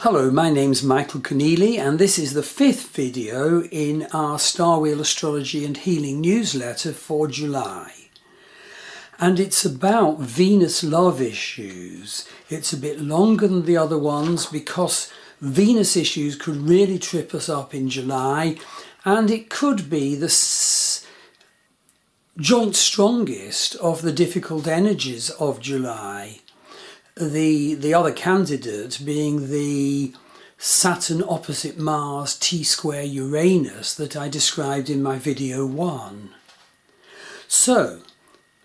Hello, my name's Michael Conneely and this is the 5th video in our Starwheel Astrology and Healing newsletter for July. And it's about Venus love issues. It's a bit longer than the other ones because Venus issues could really trip us up in July, and it could be the joint strongest of the difficult energies of July. The other candidate being the Saturn opposite Mars T-square Uranus that I described in my video 1. So,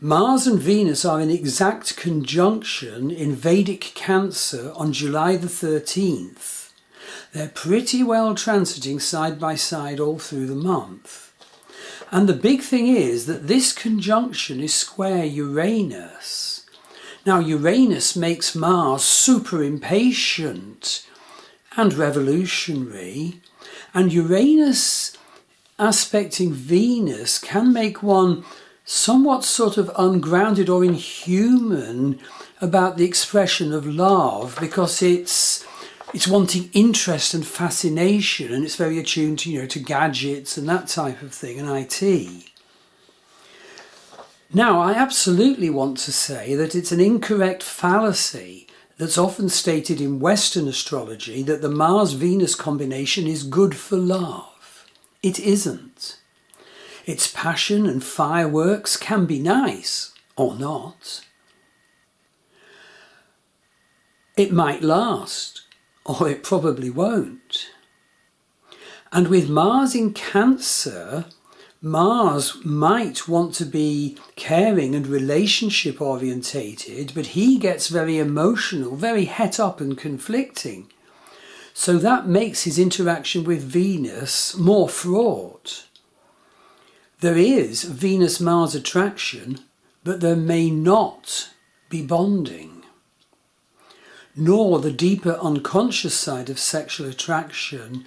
Mars and Venus are in exact conjunction in Vedic Cancer on July the 13th. They're pretty well transiting side by side all through the month. And the big thing is that this conjunction is square Uranus. Now, Uranus makes Mars super impatient and revolutionary, and Uranus aspecting Venus can make one somewhat sort of ungrounded or inhuman about the expression of love, because it's wanting interest and fascination, and it's very attuned to, to gadgets and that type of thing, and IT. Now, I absolutely want to say that it's an incorrect fallacy that's often stated in Western astrology that the Mars-Venus combination is good for love. It isn't. Its passion and fireworks can be nice, or not. It might last, or it probably won't. And with Mars in Cancer, Mars might want to be caring and relationship orientated, but he gets very emotional, very het up and conflicting. So that makes his interaction with Venus more fraught. There is Venus-Mars attraction, but there may not be bonding, nor the deeper unconscious side of sexual attraction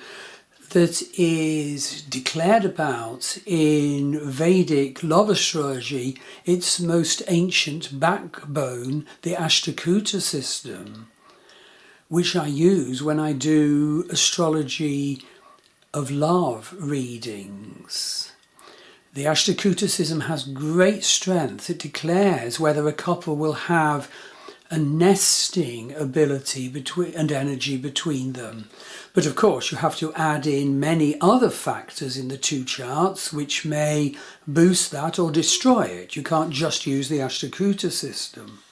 that is declared about in Vedic love astrology, its most ancient backbone, the Ashtakuta system, which I use when I do astrology of love readings. The Ashtakuta system has great strength. It declares whether a couple will have a nesting ability and energy between them. But of course you have to add in many other factors in the two charts which may boost that or destroy it. You can't just use the Ashtakuta system.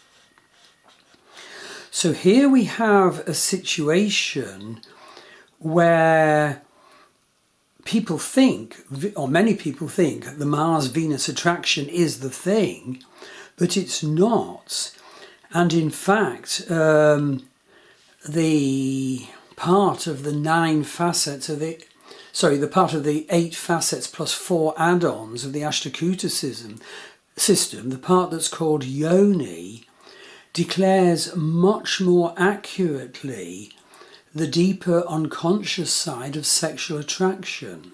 So here we have a situation where people think, or many people think, the Mars-Venus attraction is the thing, but it's not. And in fact, the part of the 9 facets of the part of the 8 facets plus 4 add-ons of the Ashtakuta system, the part that's called Yoni, declares much more accurately the deeper unconscious side of sexual attraction.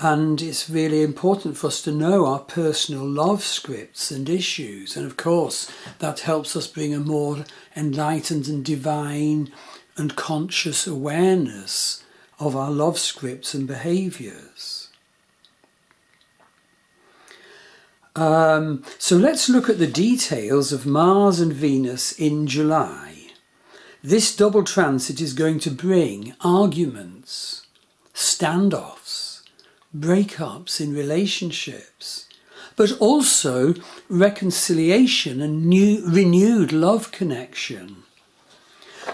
And it's really important for us to know our personal love scripts and issues. And of course, that helps us bring a more enlightened and divine and conscious awareness of our love scripts and behaviours. So let's look at the details of Mars and Venus in July. This double transit is going to bring arguments, standoffs, breakups in relationships, but also reconciliation and renewed love connection.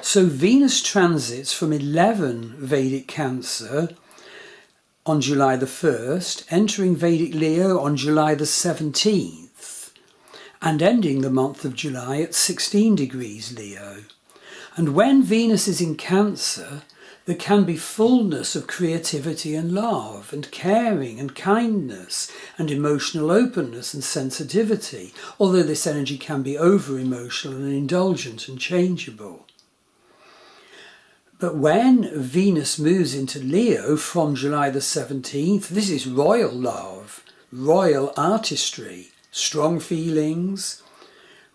So Venus transits from 11 Vedic Cancer on July the 1st, entering Vedic Leo on July the 17th, and ending the month of July at 16 degrees Leo. And when Venus is in Cancer, there can be fullness of creativity and love and caring and kindness and emotional openness and sensitivity, although this energy can be over-emotional and indulgent and changeable. But when Venus moves into Leo from July the 17th, this is royal love, royal artistry, strong feelings,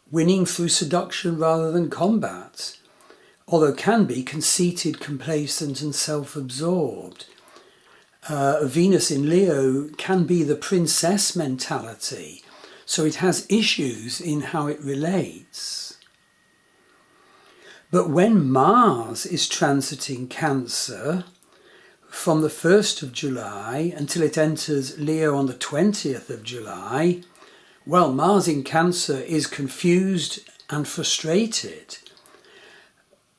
winning through seduction rather than combat, although can be conceited, complacent and self-absorbed. Venus in Leo can be the princess mentality, so it has issues in how it relates. But when Mars is transiting Cancer from the 1st of July until it enters Leo on the 20th of July, well, Mars in Cancer is confused and frustrated.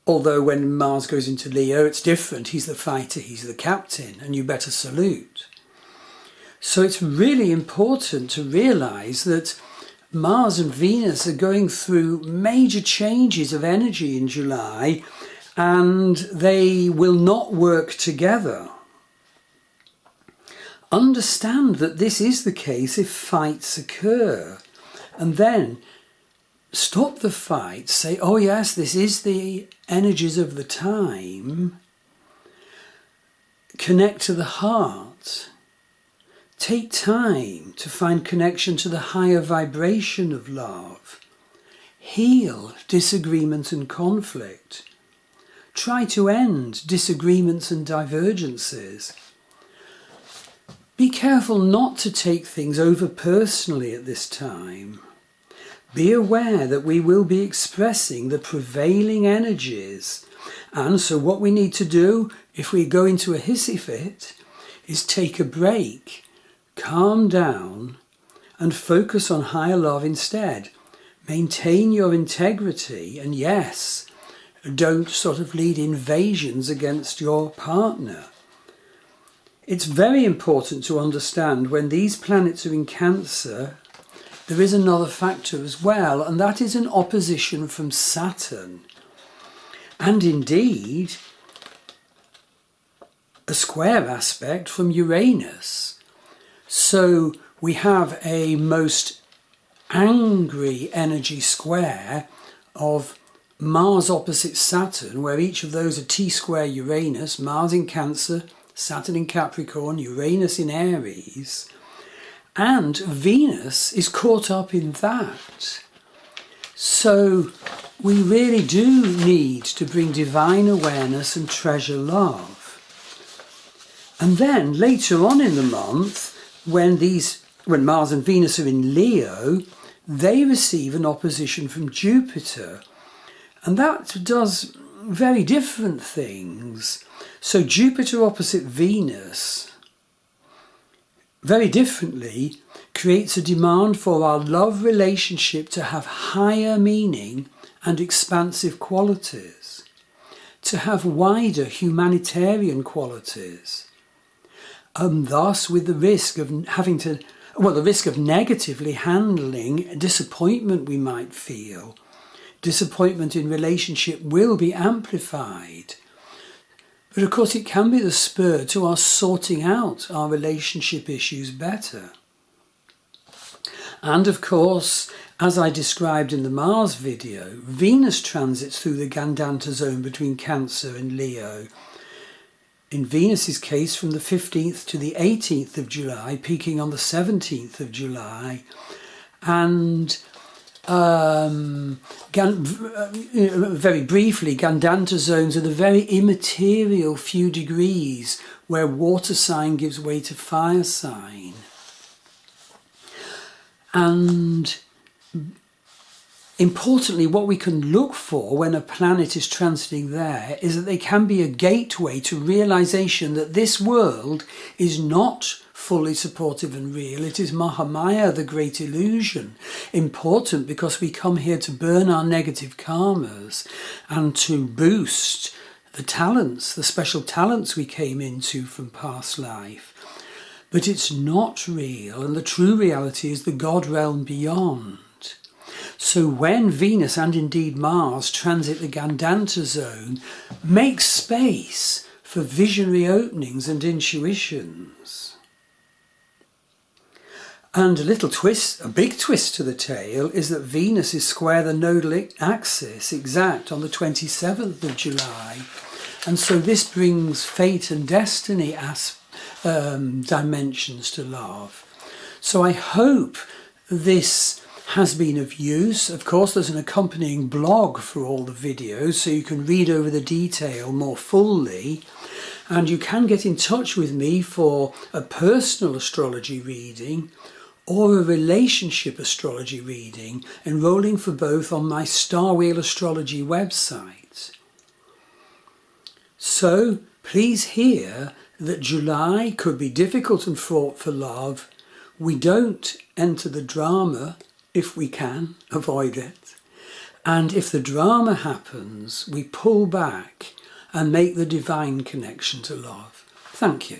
Although when Mars goes into Leo, it's different. He's the fighter, he's the captain, and you better salute. So it's really important to realise that Mars and Venus are going through major changes of energy in July, and they will not work together. Understand that this is the case if fights occur, and then stop the fight, say, oh yes, this is the energies of the time, connect to the heart, take time to find connection to the higher vibration of love, heal disagreement and conflict, try to end disagreements and divergences. Be careful not to take things over personally at this time. Be aware that we will be expressing the prevailing energies, and so what we need to do if we go into a hissy fit is take a break, calm down and focus on higher love instead. Maintain your integrity, and yes, don't sort of lead invasions against your partner. It's very important to understand when these planets are in Cancer, there is another factor as well, and that is an opposition from Saturn. And indeed, a square aspect from Uranus. So we have a most angry energy square of Mars opposite Saturn, where each of those are T-square Uranus, Mars in Cancer, Saturn in Capricorn, Uranus in Aries, and Venus is caught up in that. So we really do need to bring divine awareness and treasure love. And then later on in the month, when Mars and Venus are in Leo, they receive an opposition from Jupiter. And that does very different things. So Jupiter opposite Venus, very differently, creates a demand for our love relationship to have higher meaning and expansive qualities, to have wider humanitarian qualities, and thus with the risk of the risk of negatively handling disappointment we might feel. Disappointment in relationship will be amplified. But of course it can be the spur to our sorting out our relationship issues better. And of course, as I described in the Mars video, Venus transits through the Gandanta zone between Cancer and Leo. In Venus's case, from the 15th to the 18th of July, peaking on the 17th of July. And very briefly, Gandanta zones are the very immaterial few degrees where water sign gives way to fire sign. And importantly, what we can look for when a planet is transiting there is that they can be a gateway to realization that this world is not fully supportive and real. It is Mahamaya, the great illusion. Important because we come here to burn our negative karmas and to boost the talents, the special talents we came into from past life. But it's not real, and the true reality is the God realm beyond. So when Venus and indeed Mars transit the Gandanta zone, make space for visionary openings and intuitions. And a big twist to the tale is that Venus is square the nodal axis exact on the 27th of July. And so this brings fate and destiny dimensions to love. So I hope this has been of use. Of course, there's an accompanying blog for all the videos, so you can read over the detail more fully. And you can get in touch with me for a personal astrology reading or a relationship astrology reading, enrolling for both on my Starwheel astrology website. So please hear that July could be difficult and fraught for love. We don't enter the drama if we can avoid it. And if the drama happens, we pull back and make the divine connection to love. Thank you.